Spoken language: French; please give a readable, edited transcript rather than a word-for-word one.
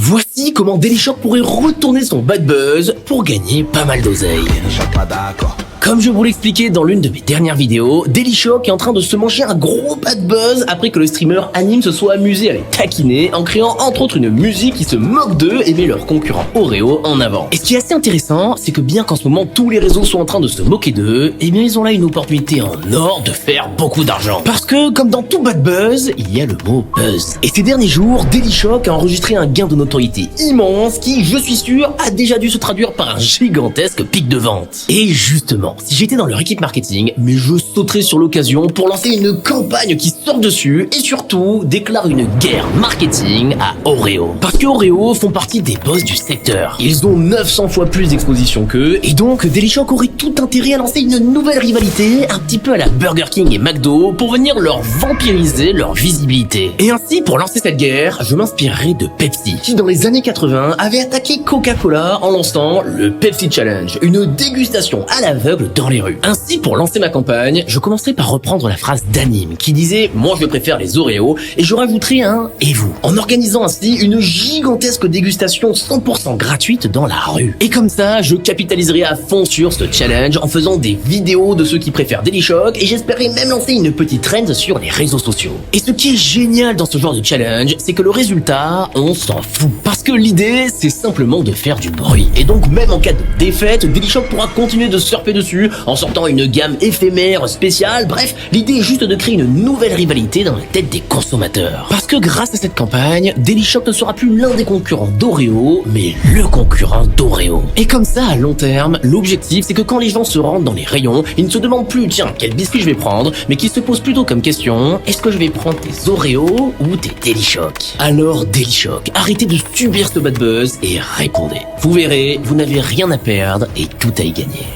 Voici comment Dailyshop pourrait retourner son bad buzz pour gagner pas mal d'oseille. Comme je vous l'expliquais dans l'une de mes dernières vidéos, Dailyshop est en train de se manger un gros bad buzz après que le streamer Anime se soit amusé à les taquiner en créant entre autres une musique qui se moque d'eux et met leur concurrent Oreo en avant. Et ce qui est assez intéressant, c'est que bien qu'en ce moment tous les réseaux sont en train de se moquer d'eux, eh bien ils ont là une opportunité en or de faire beaucoup d'argent. Parce que comme dans tout bad buzz, il y a le mot buzz. Et ces derniers jours, Dailyshop a enregistré un gain de notoriété immense qui, je suis sûr, a déjà dû se traduire par un gigantesque pic de vente. Et justement, si j'étais dans leur équipe marketing, mais je sauterais sur l'occasion pour lancer une campagne qui sort dessus et surtout déclare une guerre marketing à Oreo. Parce que Oreo font partie des boss du secteur. Ils ont 900 fois plus d'exposition qu'eux et donc Dailyshop aurait tout intérêt à lancer une nouvelle rivalité un petit peu à la Burger King et McDo pour venir leur vampiriser leur visibilité. Et ainsi, pour lancer cette guerre, je m'inspirerai de Pepsi, qui dans les années 80 avait attaqué Coca-Cola en lançant le Pepsi Challenge, une dégustation à l'aveugle dans les rues. Ainsi, pour lancer ma campagne, je commencerai par reprendre la phrase d'Anime qui disait « Moi je préfère les Oreos » et je rajouterai un « Et vous ?» en organisant ainsi une gigantesque dégustation 100% gratuite dans la rue. Et comme ça, je capitaliserai à fond sur ce challenge en faisant des vidéos de ceux qui préfèrent Dailyshop et j'espérais même lancer une petite trend sur les réseaux sociaux. Et ce qui est génial dans ce genre de challenge, c'est que le résultat, on s'en fout. Parce que l'idée, c'est simplement de faire du bruit. Et donc même en cas de défaite, Dailyshop pourra continuer de surfer dessus en sortant une gamme éphémère, spéciale, bref, l'idée est juste de créer une nouvelle rivalité dans la tête des consommateurs. Parce que grâce à cette campagne, Dailyshop ne sera plus l'un des concurrents d'Oreo, mais le concurrent d'Oreo. Et comme ça, à long terme, l'objectif c'est que quand les gens se rendent dans les rayons, ils ne se demandent plus, tiens, quel biscuit je vais prendre, mais qu'ils se posent plutôt comme question, est-ce que je vais prendre tes Oreos ou tes Dailyshop? Alors Dailyshop, arrêtez de subir ce bad buzz et répondez. Vous verrez, vous n'avez rien à perdre et tout à y gagner.